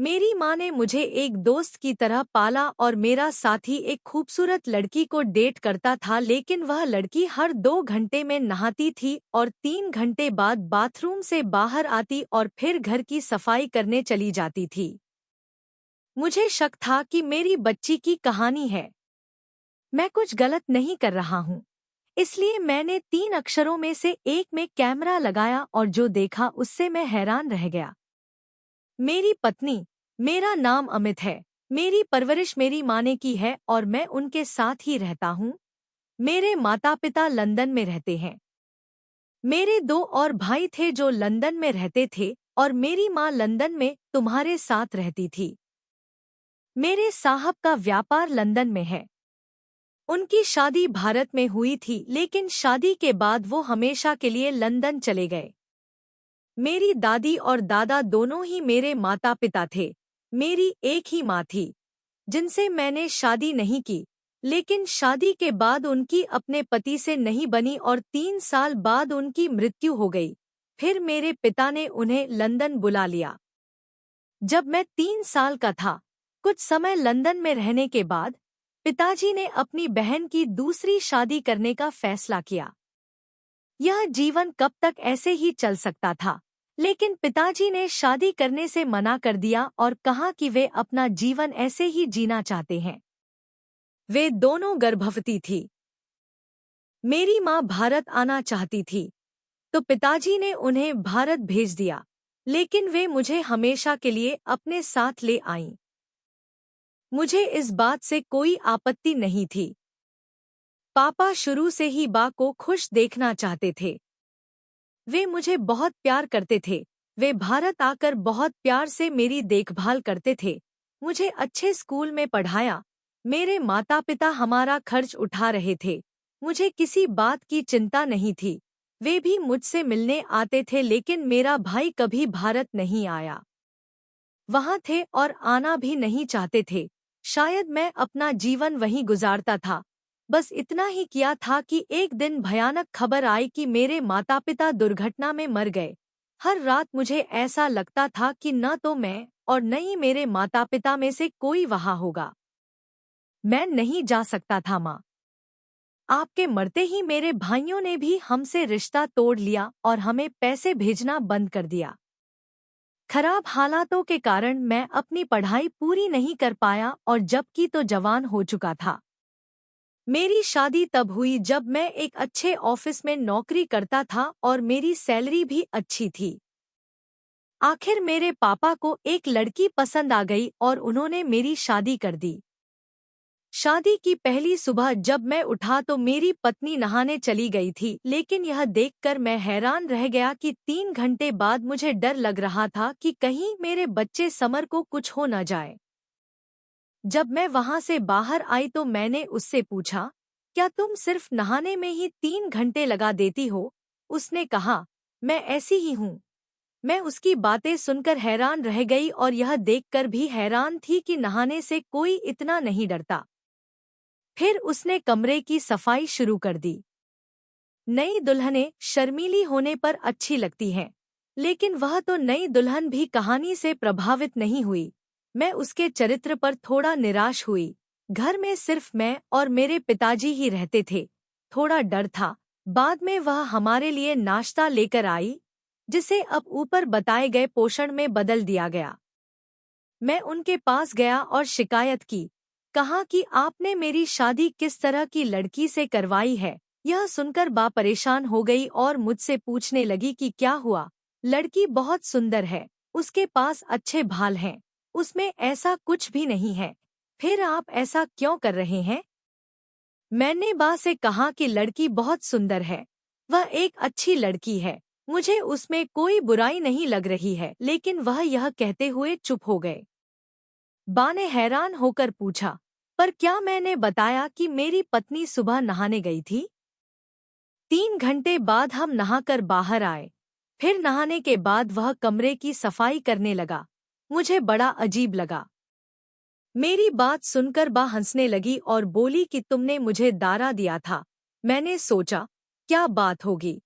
मेरी माँ ने मुझे एक दोस्त की तरह पाला और मेरा साथी एक खूबसूरत लड़की को डेट करता था, लेकिन वह लड़की हर 2 घंटे में नहाती थी और 3 घंटे बाद बाथरूम से बाहर आती और फिर घर की सफाई करने चली जाती थी। मुझे शक था कि मेरी बच्ची की कहानी है। मैं कुछ गलत नहीं कर रहा हूँ। इसलिए मैंने 3 अक्षरों में से एक में कैमरा लगाया और जो देखा उससे मैं हैरान रह गया। मेरी पत्नी। मेरा नाम अमित है। मेरी परवरिश मेरी माँ ने की है और मैं उनके साथ ही रहता हूँ। मेरे माता पिता लंदन में रहते हैं। मेरे 2 और भाई थे जो लंदन में रहते थे और मेरी माँ लंदन में तुम्हारे साथ रहती थी। मेरे साहब का व्यापार लंदन में है। उनकी शादी भारत में हुई थी, लेकिन शादी के बाद वो हमेशा के लिए लंदन चले गए। मेरी दादी और दादा दोनों ही मेरे माता पिता थे। मेरी एक ही माँ थी जिनसे मैंने शादी नहीं की, लेकिन शादी के बाद उनकी अपने पति से नहीं बनी और 3 साल बाद उनकी मृत्यु हो गई। फिर मेरे पिता ने उन्हें लंदन बुला लिया। जब मैं 3 साल का था, कुछ समय लंदन में रहने के बाद पिताजी ने अपनी बहन की दूसरी शादी करने का फैसला किया। यह जीवन कब तक ऐसे ही चल सकता था, लेकिन पिताजी ने शादी करने से मना कर दिया और कहा कि वे अपना जीवन ऐसे ही जीना चाहते हैं। वे दोनों गर्भवती थी। मेरी माँ भारत आना चाहती थी, तो पिताजी ने उन्हें भारत भेज दिया, लेकिन वे मुझे हमेशा के लिए अपने साथ ले आईं। मुझे इस बात से कोई आपत्ति नहीं थी। पापा शुरू से ही बा को खुश देखना चाहते थे। वे मुझे बहुत प्यार करते थे। वे भारत आकर बहुत प्यार से मेरी देखभाल करते थे। मुझे अच्छे स्कूल में पढ़ाया। मेरे माता पिता हमारा खर्च उठा रहे थे। मुझे किसी बात की चिंता नहीं थी। वे भी मुझसे मिलने आते थे, लेकिन मेरा भाई कभी भारत नहीं आया। वहाँ थे और आना भी नहीं चाहते थे। शायद मैं अपना जीवन वहीं गुजारता था। बस इतना ही किया था कि एक दिन भयानक खबर आई कि मेरे माता पिता दुर्घटना में मर गए। हर रात मुझे ऐसा लगता था कि न तो मैं और न ही मेरे माता पिता में से कोई वहाँ होगा। मैं नहीं जा सकता था माँ। आपके मरते ही मेरे भाइयों ने भी हमसे रिश्ता तोड़ लिया और हमें पैसे भेजना बंद कर दिया। खराब हालातों के कारण मैं अपनी पढ़ाई पूरी नहीं कर पाया और जबकि तो जवान हो चुका था। मेरी शादी तब हुई जब मैं एक अच्छे ऑफिस में नौकरी करता था और मेरी सैलरी भी अच्छी थी। आखिर मेरे पापा को एक लड़की पसंद आ गई और उन्होंने मेरी शादी कर दी। शादी की पहली सुबह जब मैं उठा तो मेरी पत्नी नहाने चली गई थी, लेकिन यह देखकर मैं हैरान रह गया कि 3 घंटे बाद मुझे डर लग रहा था कि कहीं मेरे बच्चे समर को कुछ हो न जाए। जब मैं वहां से बाहर आई तो मैंने उससे पूछा, क्या तुम सिर्फ नहाने में ही 3 घंटे लगा देती हो? उसने कहा, मैं ऐसी ही हूँ। मैं उसकी बातें सुनकर हैरान रह गई और यह देखकर भी हैरान थी कि नहाने से कोई इतना नहीं डरता। फिर उसने कमरे की सफाई शुरू कर दी। नई दुल्हनें शर्मीली होने पर अच्छी लगती हैं, लेकिन वह तो नई दुल्हन भी कहानी से प्रभावित नहीं हुई। मैं उसके चरित्र पर थोड़ा निराश हुई। घर में सिर्फ मैं और मेरे पिताजी ही रहते थे। थोड़ा डर था। बाद में वह हमारे लिए नाश्ता लेकर आई, जिसे अब ऊपर बताए गए पोषण में बदल दिया गया। मैं उनके पास गया और शिकायत की। कहा कि आपने मेरी शादी किस तरह की लड़की से करवाई है। यह सुनकर बा परेशान हो गई और मुझसे पूछने लगी कि क्या हुआ। लड़की बहुत सुंदर है, उसके पास अच्छे भाल हैं, उसमें ऐसा कुछ भी नहीं है, फिर आप ऐसा क्यों कर रहे हैं? मैंने बा से कहा कि लड़की बहुत सुंदर है, वह एक अच्छी लड़की है, मुझे उसमें कोई बुराई नहीं लग रही है, लेकिन वह यह कहते हुए चुप हो गए। बा ने हैरान होकर पूछा, पर क्या मैंने बताया कि मेरी पत्नी सुबह नहाने गई थी? 3 घंटे बाद हम नहाकर बाहर आए। फिर नहाने के बाद वह कमरे की सफाई करने लगा। मुझे बड़ा अजीब लगा। मेरी बात सुनकर बा हंसने लगी और बोली कि तुमने मुझे दारा दिया था। मैंने सोचा, क्या बात होगी?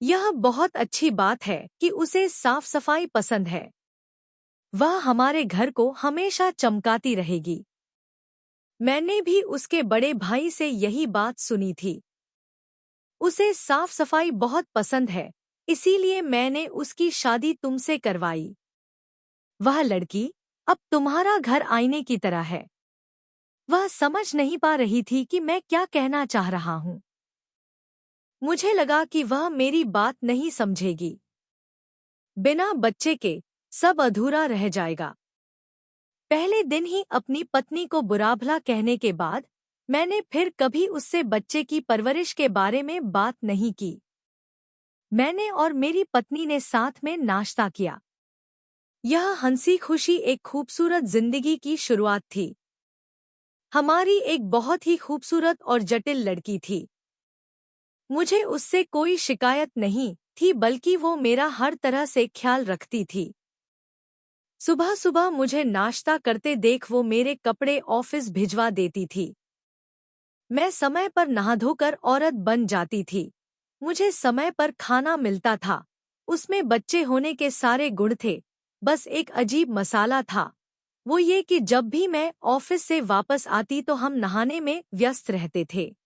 यह बहुत अच्छी बात है कि उसे साफ सफाई पसंद है। वह हमारे घर को हमेशा चमकाती रहेगी। मैंने भी उसके बड़े भाई से यही बात सुनी थी। उसे साफ सफाई बहुत पसंद है, इसीलिए मैंने उसकी शादी तुमसे करवाई। वह लड़की अब तुम्हारा घर आईने की तरह है। वह समझ नहीं पा रही थी कि मैं क्या कहना चाह रहा हूँ। मुझे लगा कि वह मेरी बात नहीं समझेगी। बिना बच्चे के सब अधूरा रह जाएगा। पहले दिन ही अपनी पत्नी को बुरा भला कहने के बाद मैंने फिर कभी उससे बच्चे की परवरिश के बारे में बात नहीं की। मैंने और मेरी पत्नी ने साथ में नाश्ता किया। यह हंसी खुशी एक खूबसूरत जिंदगी की शुरुआत थी। हमारी एक बहुत ही खूबसूरत और जटिल लड़की थी। मुझे उससे कोई शिकायत नहीं थी, बल्कि वो मेरा हर तरह से ख्याल रखती थी। सुबह सुबह मुझे नाश्ता करते देख वो मेरे कपड़े ऑफिस भिजवा देती थी। मैं समय पर नहा धोकर औरत बन जाती थी। मुझे समय पर खाना मिलता था। उसमें बच्चे होने के सारे गुण थे, बस एक अजीब मसाला था। वो ये कि जब भी मैं ऑफिस से वापस आती तो हम नहाने में व्यस्त रहते थे।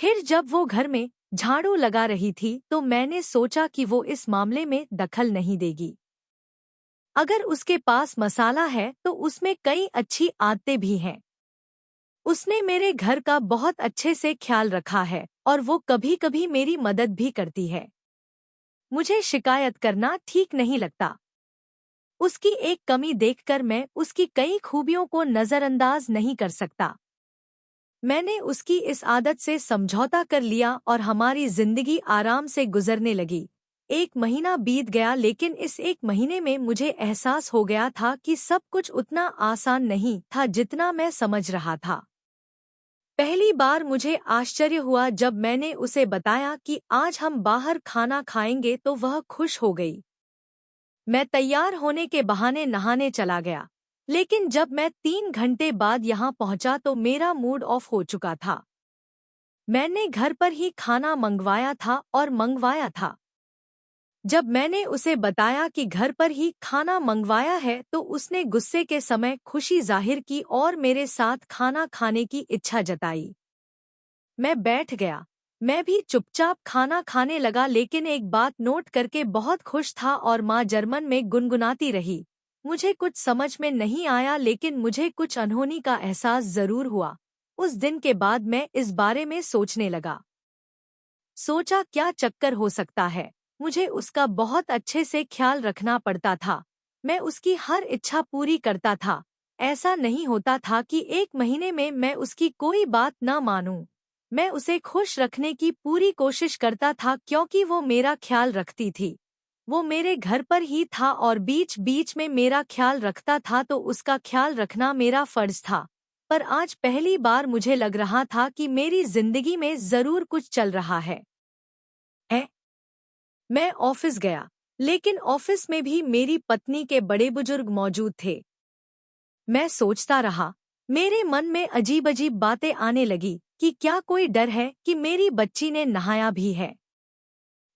फिर जब वो घर में झाड़ू लगा रही थी तो मैंने सोचा कि वो इस मामले में दखल नहीं देगी। अगर उसके पास मसाला है तो उसमें कई अच्छी आदतें भी हैं। उसने मेरे घर का बहुत अच्छे से ख्याल रखा है और वो कभी-कभी मेरी मदद भी करती है। मुझे शिकायत करना ठीक नहीं लगता। उसकी एक कमी देखकर मैं उसकी कई खूबियों को नजरअंदाज नहीं कर सकता। मैंने उसकी इस आदत से समझौता कर लिया और हमारी जिंदगी आराम से गुजरने लगी। एक महीना बीत गया, लेकिन इस एक महीने में मुझे एहसास हो गया था कि सब कुछ उतना आसान नहीं था जितना मैं समझ रहा था। पहली बार मुझे आश्चर्य हुआ जब मैंने उसे बताया कि आज हम बाहर खाना खाएंगे तो वह खुश हो गई। मैं तैयार होने के बहाने नहाने चला गया, लेकिन जब मैं 3 घंटे बाद यहाँ पहुँचा तो मेरा मूड ऑफ हो चुका था। मैंने घर पर ही खाना मंगवाया था। जब मैंने उसे बताया कि घर पर ही खाना मंगवाया है तो उसने गुस्से के समय खुशी जाहिर की और मेरे साथ खाना खाने की इच्छा जताई। मैं बैठ गया। मैं भी चुपचाप खाना खाने लगा, लेकिन एक बात नोट करके बहुत खुश था और माँ जर्मन में गुनगुनाती रही। मुझे कुछ समझ में नहीं आया, लेकिन मुझे कुछ अनहोनी का एहसास जरूर हुआ। उस दिन के बाद मैं इस बारे में सोचने लगा। सोचा क्या चक्कर हो सकता है। मुझे उसका बहुत अच्छे से ख्याल रखना पड़ता था। मैं उसकी हर इच्छा पूरी करता था। ऐसा नहीं होता था कि एक महीने में मैं उसकी कोई बात न मानूं। मैं उसे खुश रखने की पूरी कोशिश करता था क्योंकि वो मेरा ख्याल रखती थी। वो मेरे घर पर ही था और बीच बीच में मेरा ख्याल रखता था, तो उसका ख्याल रखना मेरा फर्ज था। पर आज पहली बार मुझे लग रहा था कि मेरी जिंदगी में जरूर कुछ चल रहा है। मैं ऑफिस गया, लेकिन ऑफिस में भी मेरी पत्नी के बड़े बुजुर्ग मौजूद थे। मैं सोचता रहा। मेरे मन में अजीब अजीब बातें आने लगी कि क्या कोई डर है कि मेरी बच्ची ने नहाया भी है।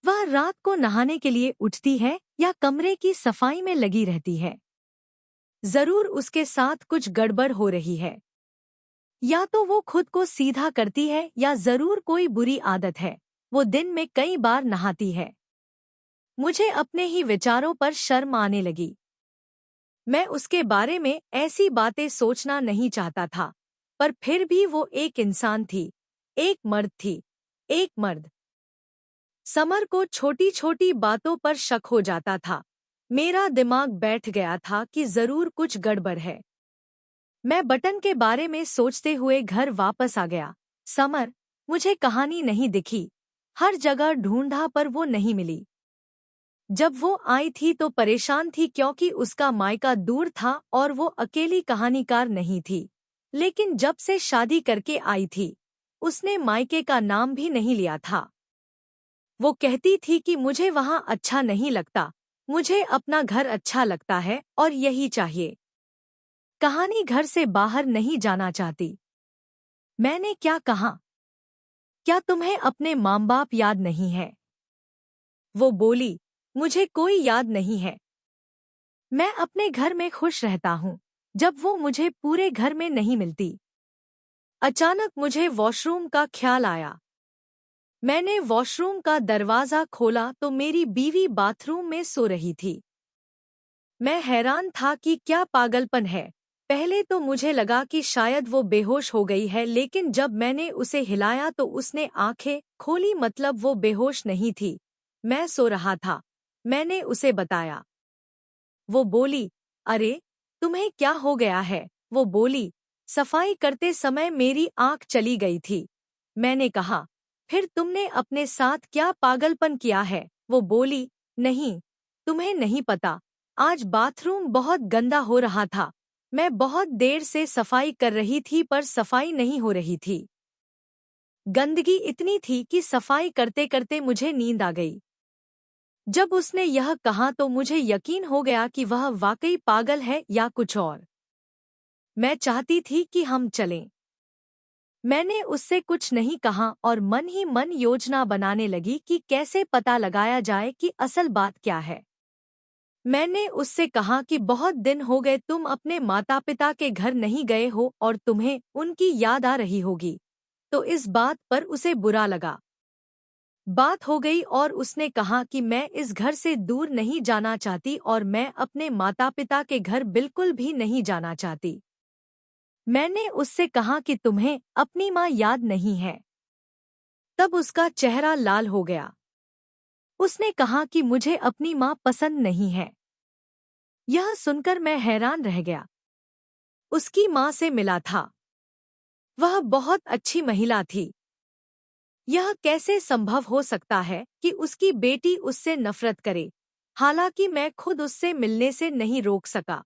वह रात को नहाने के लिए उठती है या कमरे की सफाई में लगी रहती है। जरूर उसके साथ कुछ गड़बड़ हो रही है। या तो वो खुद को सीधा करती है या जरूर कोई बुरी आदत है। वो दिन में कई बार नहाती है। मुझे अपने ही विचारों पर शर्म आने लगी। मैं उसके बारे में ऐसी बातें सोचना नहीं चाहता था, पर फिर भी वो एक इंसान थी, एक मर्द थी, एक मर्द। समर को छोटी छोटी बातों पर शक हो जाता था। मेरा दिमाग बैठ गया था कि जरूर कुछ गड़बड़ है। मैं बटन के बारे में सोचते हुए घर वापस आ गया। समर, मुझे कहानी नहीं दिखी। हर जगह ढूंढा पर वो नहीं मिली। जब वो आई थी तो परेशान थी क्योंकि उसका मायका दूर था और वो अकेली कहानीकार नहीं थी। लेकिन जब से शादी करके आई थी, उसने मायके का नाम भी नहीं लिया था। वो कहती थी कि मुझे वहाँ अच्छा नहीं लगता, मुझे अपना घर अच्छा लगता है और यही चाहिए। कहानी घर से बाहर नहीं जाना चाहती। मैंने क्या कहा? क्या तुम्हें अपने माँ बाप याद नहीं है? वो बोली, मुझे कोई याद नहीं है। मैं अपने घर में खुश रहता हूँ जब वो मुझे पूरे घर में नहीं मिलती। अचानक मुझे वॉशरूम का ख्याल आया। मैंने वॉशरूम का दरवाजा खोला तो मेरी बीवी बाथरूम में सो रही थी। मैं हैरान था कि क्या पागलपन है। पहले तो मुझे लगा कि शायद वो बेहोश हो गई है, लेकिन जब मैंने उसे हिलाया तो उसने आंखें खोली, मतलब वो बेहोश नहीं थी। मैं सो रहा था। मैंने उसे बताया। वो बोली, अरे तुम्हें क्या हो गया है? वो बोली, सफाई करते समय मेरी आंख चली गई थी। मैंने कहा, फिर तुमने अपने साथ क्या पागलपन किया है? वो बोली, नहीं, तुम्हें नहीं पता, आज बाथरूम बहुत गंदा हो रहा था। मैं बहुत देर से सफाई कर रही थी पर सफाई नहीं हो रही थी। गंदगी इतनी थी कि सफाई करते करते मुझे नींद आ गई। जब उसने यह कहा तो मुझे यकीन हो गया कि वह वाकई पागल है या कुछ और। मैं चाहती थी कि हम चलें। मैंने उससे कुछ नहीं कहा और मन ही मन योजना बनाने लगी कि कैसे पता लगाया जाए कि असल बात क्या है। मैंने उससे कहा कि बहुत दिन हो गए तुम अपने माता पिता के घर नहीं गए हो और तुम्हें उनकी याद आ रही होगी। तो इस बात पर उसे बुरा लगा। बात हो गई और उसने कहा कि मैं इस घर से दूर नहीं जाना चाहती और मैं अपने माता पिता के घर बिल्कुल भी नहीं जाना चाहती। मैंने उससे कहा कि तुम्हें अपनी माँ याद नहीं है। तब उसका चेहरा लाल हो गया। उसने कहा कि मुझे अपनी माँ पसंद नहीं है। यह सुनकर मैं हैरान रह गया। उसकी माँ से मिला था। वह बहुत अच्छी महिला थी। यह कैसे संभव हो सकता है कि उसकी बेटी उससे नफरत करे? हालांकि मैं खुद उससे मिलने से नहीं रोक सका।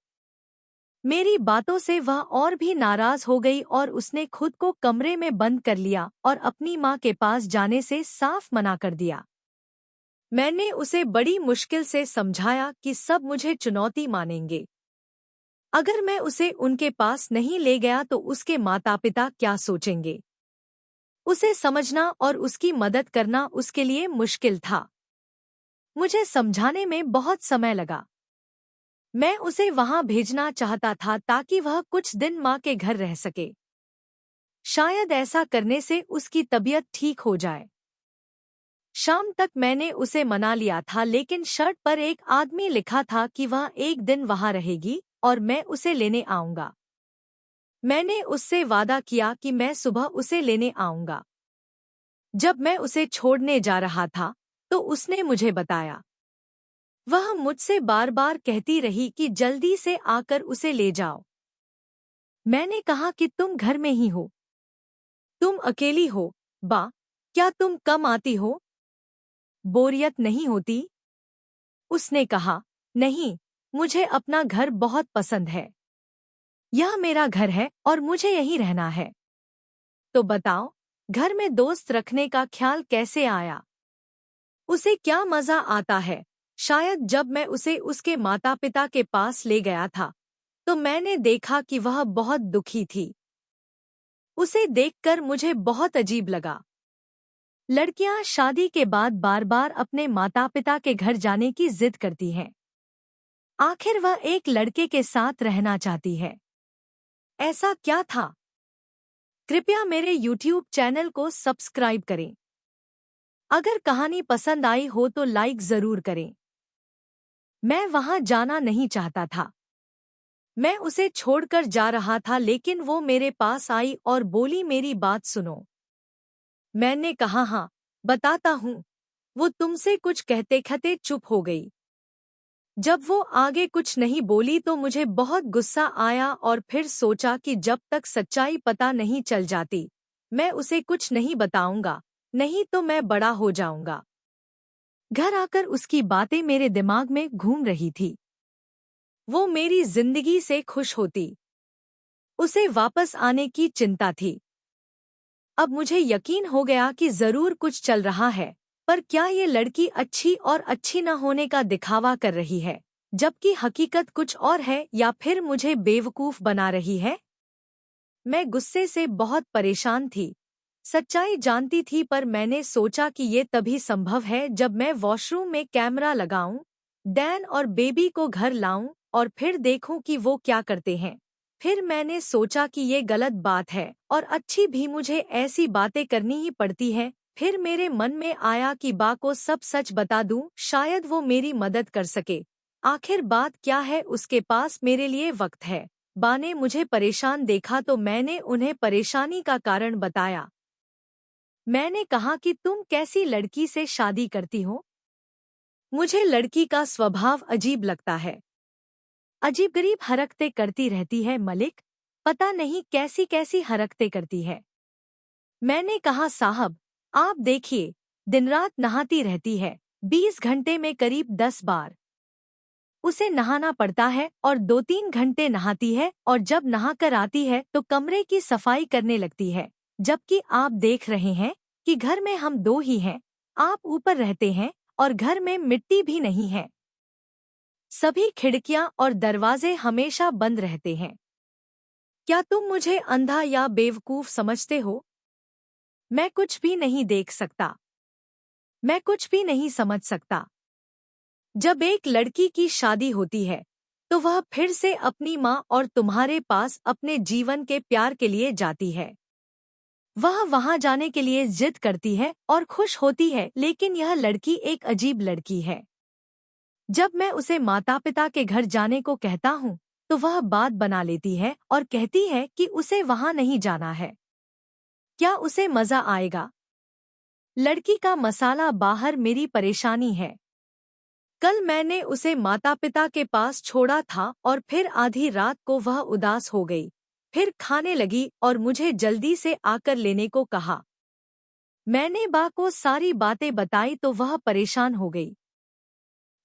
मेरी बातों से वह और भी नाराज हो गई और उसने खुद को कमरे में बंद कर लिया और अपनी माँ के पास जाने से साफ मना कर दिया। मैंने उसे बड़ी मुश्किल से समझाया कि सब मुझे चुनौती मानेंगे। अगर मैं उसे उनके पास नहीं ले गया तो उसके माता पिता क्या सोचेंगे? उसे समझना और उसकी मदद करना उसके लिए मुश्किल था। मुझे समझाने में बहुत समय लगा। मैं उसे वहां भेजना चाहता था ताकि वह कुछ दिन माँ के घर रह सके। शायद ऐसा करने से उसकी तबीयत ठीक हो जाए। शाम तक मैंने उसे मना लिया था, लेकिन शर्ट पर एक आदमी लिखा था कि वह एक दिन वहां रहेगी और मैं उसे लेने आऊंगा। मैंने उससे वादा किया कि मैं सुबह उसे लेने आऊंगा। जब मैं उसे छोड़ने जा रहा था तो उसने मुझे बताया। वह मुझसे बार बार कहती रही कि जल्दी से आकर उसे ले जाओ। मैंने कहा कि तुम घर में ही हो, तुम अकेली हो, बा, क्या तुम कम आती हो? बोरियत नहीं होती? उसने कहा, नहीं, मुझे अपना घर बहुत पसंद है। यह मेरा घर है और मुझे यहीं रहना है। तो बताओ, घर में दोस्त रखने का ख्याल कैसे आया? उसे क्या मजा आता है? शायद जब मैं उसे उसके माता पिता के पास ले गया था तो मैंने देखा कि वह बहुत दुखी थी। उसे देखकर मुझे बहुत अजीब लगा। लड़कियां शादी के बाद बार बार अपने माता पिता के घर जाने की जिद करती हैं। आखिर वह एक लड़के के साथ रहना चाहती है। ऐसा क्या था? कृपया मेरे YouTube चैनल को सब्सक्राइब करें। अगर कहानी पसंद आई हो तो लाइक जरूर करें। मैं वहां जाना नहीं चाहता था। मैं उसे छोड़कर जा रहा था, लेकिन वो मेरे पास आई और बोली, मेरी बात सुनो। मैंने कहा, हाँ, बताता हूँ। वो तुमसे कुछ कहते कहते चुप हो गई। जब वो आगे कुछ नहीं बोली तो मुझे बहुत गुस्सा आया और फिर सोचा कि जब तक सच्चाई पता नहीं चल जाती मैं उसे कुछ नहीं बताऊंगा, नहीं तो मैं बड़ा हो जाऊंगा। घर आकर उसकी बातें मेरे दिमाग में घूम रही थी। वो मेरी जिंदगी से खुश होती। उसे वापस आने की चिंता थी। अब मुझे यकीन हो गया कि जरूर कुछ चल रहा है, पर क्या ये लड़की अच्छी और अच्छी न होने का दिखावा कर रही है जबकि हकीकत कुछ और है, या फिर मुझे बेवकूफ बना रही है? मैं गुस्से से बहुत परेशान थी। सच्चाई जानती थी, पर मैंने सोचा कि ये तभी संभव है जब मैं वॉशरूम में कैमरा लगाऊं, डैन और बेबी को घर लाऊं और फिर देखूं कि वो क्या करते हैं। फिर मैंने सोचा कि ये गलत बात है और अच्छी भी मुझे ऐसी बातें करनी ही पड़ती है। फिर मेरे मन में आया कि बा को सब सच बता दूं, शायद वो मेरी मदद कर सके। आखिर बात क्या है, उसके पास मेरे लिए वक्त है। बा ने मुझे परेशान देखा तो मैंने उन्हें परेशानी का कारण बताया। मैंने कहा कि तुम कैसी लड़की से शादी करती हो? मुझे लड़की का स्वभाव अजीब लगता है। अजीब-गरीब हरकतें करती रहती है मलिक, पता नहीं कैसी कैसी हरकतें करती है। मैंने कहा साहब, आप देखिए, दिन रात नहाती रहती है, 20 घंटे में करीब 10 बार उसे नहाना पड़ता है और 2-3 घंटे नहाती है और जब नहाकर आती है तो कमरे की सफाई करने लगती है। जबकि आप देख रहे हैं कि घर में हम 2 ही हैं, आप ऊपर रहते हैं और घर में मिट्टी भी नहीं है। सभी खिड़कियां और दरवाजे हमेशा बंद रहते हैं। क्या तुम मुझे अंधा या बेवकूफ समझते हो? मैं कुछ भी नहीं देख सकता। मैं कुछ भी नहीं समझ सकता। जब एक लड़की की शादी होती है, तो वह फिर से अपनी माँ और तुम्हारे पास अपने जीवन के प्यार के लिए जाती है। वह वहां जाने के लिए जिद करती है और खुश होती है, लेकिन यह लड़की एक अजीब लड़की है। जब मैं उसे माता पिता के घर जाने को कहता हूँ, तो वह बात बना लेती है और कहती है कि उसे वहां नहीं जाना है। क्या उसे मजा आएगा? लड़की का मसाला बाहर मेरी परेशानी है। कल मैंने उसे माता पिता के पास छोड़ा था और फिर आधी रात को वह उदास हो गई, फिर खाने लगी और मुझे जल्दी से आकर लेने को कहा। मैंने बा को सारी बातें बताई तो वह परेशान हो गई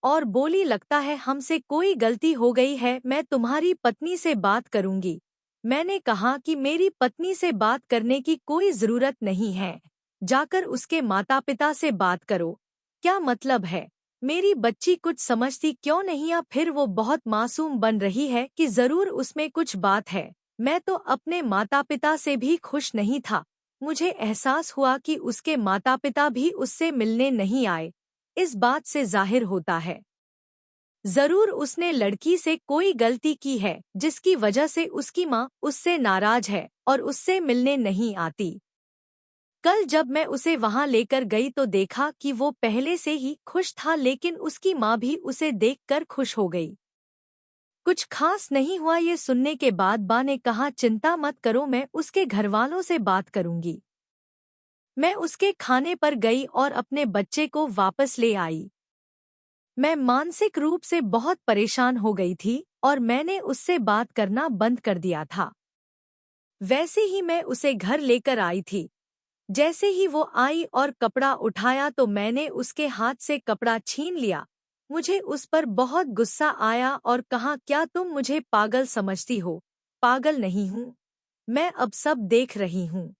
और बोली, लगता है हमसे कोई गलती हो गई है, मैं तुम्हारी पत्नी से बात करूंगी। मैंने कहा कि मेरी पत्नी से बात करने की कोई जरूरत नहीं है, जाकर उसके माता पिता से बात करो। क्या मतलब है? मेरी बच्ची कुछ समझती क्यों नहीं, या फिर वो बहुत मासूम बन रही है कि जरूर उसमें कुछ बात है। मैं तो अपने माता पिता से भी खुश नहीं था। मुझे एहसास हुआ कि उसके माता पिता भी उससे मिलने नहीं आए। इस बात से जाहिर होता है जरूर उसने लड़की से कोई गलती की है, जिसकी वजह से उसकी माँ उससे नाराज है और उससे मिलने नहीं आती। कल जब मैं उसे वहां लेकर गई तो देखा कि वो पहले से ही खुश था, लेकिन उसकी माँ भी उसे देखकर खुश हो गई। कुछ खास नहीं हुआ। ये सुनने के बाद बा ने कहा, चिंता मत करो, मैं उसके घरवालों से बात करूंगी। मैं उसके खाने पर गई और अपने बच्चे को वापस ले आई। मैं मानसिक रूप से बहुत परेशान हो गई थी और मैंने उससे बात करना बंद कर दिया था। वैसे ही मैं उसे घर लेकर आई थी। जैसे ही वो आई और कपड़ा उठाया तो मैंने उसके हाथ से कपड़ा छीन लिया। मुझे उस पर बहुत गुस्सा आया और कहा, क्या तुम मुझे पागल समझती हो? पागल नहीं हूँ, मैं अब सब देख रही हूँ।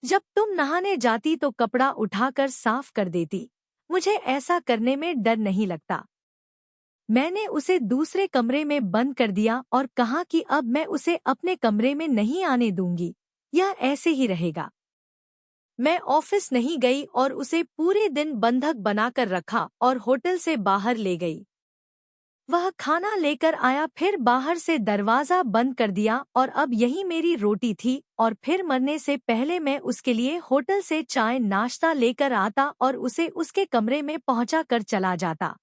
जब तुम नहाने जाती तो कपड़ा उठाकर साफ कर देती। मुझे ऐसा करने में डर नहीं लगता। मैंने उसे दूसरे कमरे में बंद कर दिया और कहा कि अब मैं उसे अपने कमरे में नहीं आने दूंगी, यह ऐसे ही रहेगा। मैं ऑफिस नहीं गई और उसे पूरे दिन बंधक बनाकर रखा और होटल से बाहर ले गई। वह खाना लेकर आया, फिर बाहर से दरवाजा बंद कर दिया और अब यही मेरी रोटी थी और फिर मरने से पहले मैं उसके लिए होटल से चाय नाश्ता लेकर आता और उसे उसके कमरे में पहुंचा कर चला जाता।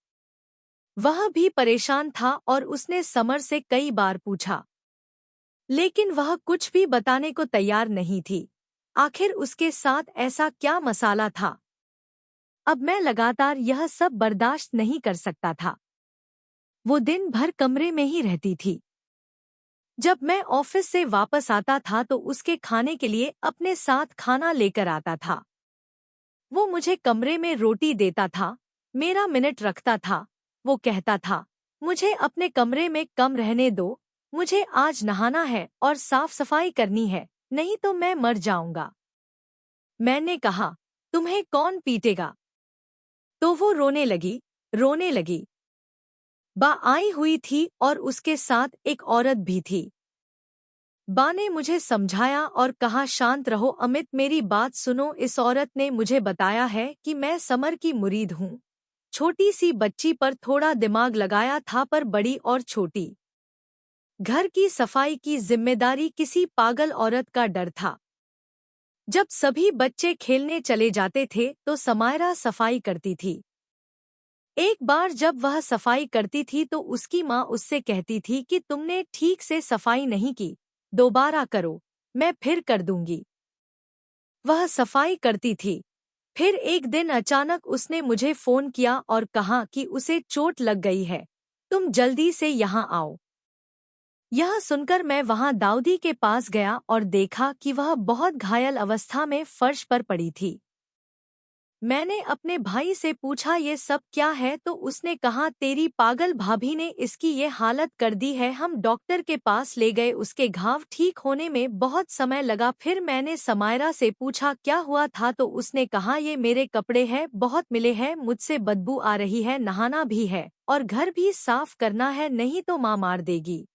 वह भी परेशान था और उसने समर से कई बार पूछा, लेकिन वह कुछ भी बताने को तैयार नहीं थी। आखिर उसके साथ ऐसा क्या मसाला था? अब मैं लगातार यह सब बर्दाश्त नहीं कर सकता था। वो दिन भर कमरे में ही रहती थी। जब मैं ऑफिस से वापस आता था तो उसके खाने के लिए अपने साथ खाना लेकर आता था। वो मुझे कमरे में रोटी देता था, मेरा मिनट रखता था। वो कहता था, मुझे अपने कमरे में कम रहने दो, मुझे आज नहाना है और साफ सफाई करनी है, नहीं तो मैं मर जाऊंगा। मैंने कहा, तुम्हें कौन पीटेगा? तो वो रोने लगी, रोने लगी। बा आई हुई थी और उसके साथ एक औरत भी थी। बा ने मुझे समझाया और कहा, शांत रहो अमित, मेरी बात सुनो। इस औरत ने मुझे बताया है कि मैं समर की मुरीद हूँ। छोटी सी बच्ची पर थोड़ा दिमाग लगाया था, पर बड़ी और छोटी घर की सफाई की जिम्मेदारी किसी पागल औरत का डर था। जब सभी बच्चे खेलने चले जाते थे तो समायरा सफाई करती थी। एक बार जब वह सफाई करती थी तो उसकी माँ उससे कहती थी कि तुमने ठीक से सफाई नहीं की, दोबारा करो, मैं फिर कर दूंगी। वह सफाई करती थी। फिर एक दिन अचानक उसने मुझे फोन किया और कहा कि उसे चोट लग गई है, तुम जल्दी से यहाँ आओ। यह सुनकर मैं वहां दाऊदी के पास गया और देखा कि वह बहुत घायल अवस्था में फर्श पर पड़ी थी। मैंने अपने भाई से पूछा ये सब क्या है, तो उसने कहा तेरी पागल भाभी ने इसकी ये हालत कर दी है। हम डॉक्टर के पास ले गए, उसके घाव ठीक होने में बहुत समय लगा। फिर मैंने समायरा से पूछा क्या हुआ था, तो उसने कहा ये मेरे कपड़े हैं, बहुत मिले हैं, मुझसे बदबू आ रही है, नहाना भी है और घर भी साफ करना है, नहीं तो माँ मार देगी।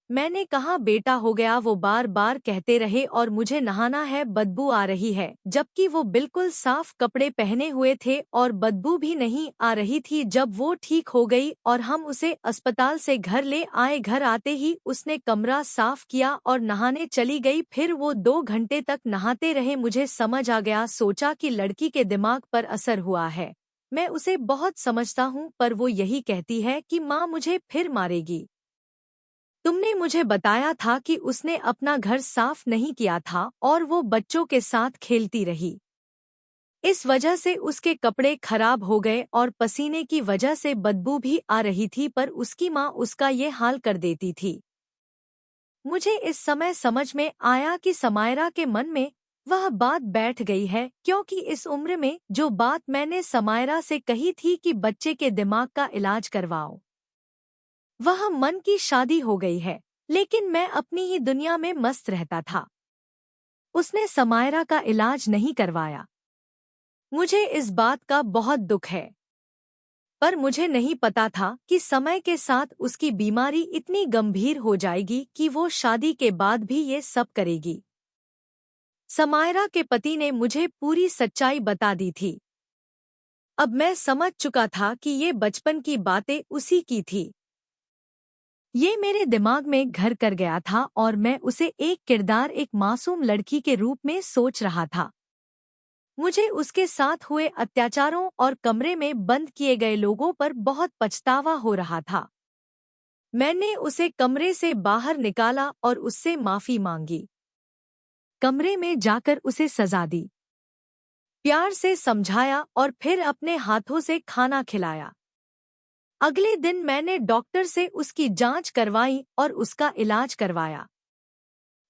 मैंने कहा बेटा हो गया, वो बार बार कहते रहे और मुझे नहाना है, बदबू आ रही है, जबकि वो बिल्कुल साफ कपड़े पहने हुए थे और बदबू भी नहीं आ रही थी। जब वो ठीक हो गई और हम उसे अस्पताल से घर ले आए, घर आते ही उसने कमरा साफ किया और नहाने चली गई। फिर वो 2 घंटे तक नहाते रहे। मुझे समझ आ गया, सोचा कि लड़की के दिमाग पर असर हुआ है। मैं उसे बहुत समझता हूँ, पर वो यही कहती है कि माँ मुझे फिर मारेगी। तुमने मुझे बताया था कि उसने अपना घर साफ नहीं किया था और वो बच्चों के साथ खेलती रही। इस वजह से उसके कपड़े खराब हो गए और पसीने की वजह से बदबू भी आ रही थी, पर उसकी माँ उसका ये हाल कर देती थी। मुझे इस समय समझ में आया कि समायरा के मन में वह बात बैठ गई है, क्योंकि इस उम्र में जो बात मैंने समायरा से कही थी कि बच्चे के दिमाग का इलाज करवाओ, वह मन की शादी हो गई है। लेकिन मैं अपनी ही दुनिया में मस्त रहता था। उसने समायरा का इलाज नहीं करवाया। मुझे इस बात का बहुत दुख है, पर मुझे नहीं पता था कि समय के साथ उसकी बीमारी इतनी गंभीर हो जाएगी कि वो शादी के बाद भी ये सब करेगी। समायरा के पति ने मुझे पूरी सच्चाई बता दी थी। अब मैं समझ चुका था कि ये बचपन की बातें उसी की थी। ये मेरे दिमाग में घर कर गया था और मैं उसे एक किरदार, एक मासूम लड़की के रूप में सोच रहा था। मुझे उसके साथ हुए अत्याचारों और कमरे में बंद किए गए लोगों पर बहुत पछतावा हो रहा था। मैंने उसे कमरे से बाहर निकाला और उससे माफी मांगी। कमरे में जाकर उसे सजा दी, प्यार से समझाया और फिर अपने हाथों से खाना खिलाया। अगले दिन मैंने डॉक्टर से उसकी जांच करवाई और उसका इलाज करवाया।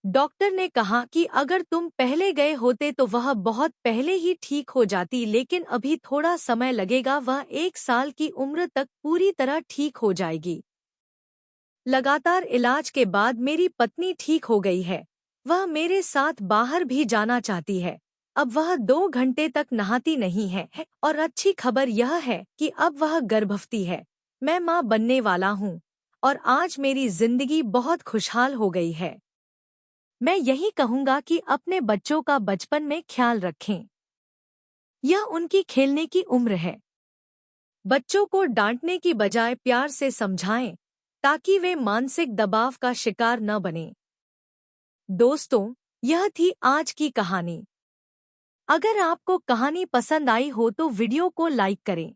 डॉक्टर ने कहा कि अगर तुम पहले गए होते तो वह बहुत पहले ही ठीक हो जाती, लेकिन अभी थोड़ा समय लगेगा, वह 1 साल की उम्र तक पूरी तरह ठीक हो जाएगी। लगातार इलाज के बाद मेरी पत्नी ठीक हो गई है। वह मेरे साथ बाहर भी जाना चाहती है। अब वह 2 घंटे तक नहाती नहीं है और अच्छी खबर यह है कि अब वह गर्भवती है। मैं माँ बनने वाला हूँ और आज मेरी जिंदगी बहुत खुशहाल हो गई है। मैं यही कहूँगा कि अपने बच्चों का बचपन में ख्याल रखें। यह उनकी खेलने की उम्र है। बच्चों को डांटने की बजाय प्यार से समझाएं ताकि वे मानसिक दबाव का शिकार न बनें। दोस्तों, यह थी आज की कहानी। अगर आपको कहानी पसंद आई हो तो वीडियो को लाइक करें,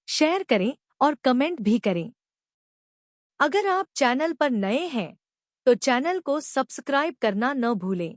शेयर करें और कमेंट भी करें। अगर आप चैनल पर नए हैं तो चैनल को सब्सक्राइब करना न भूलें।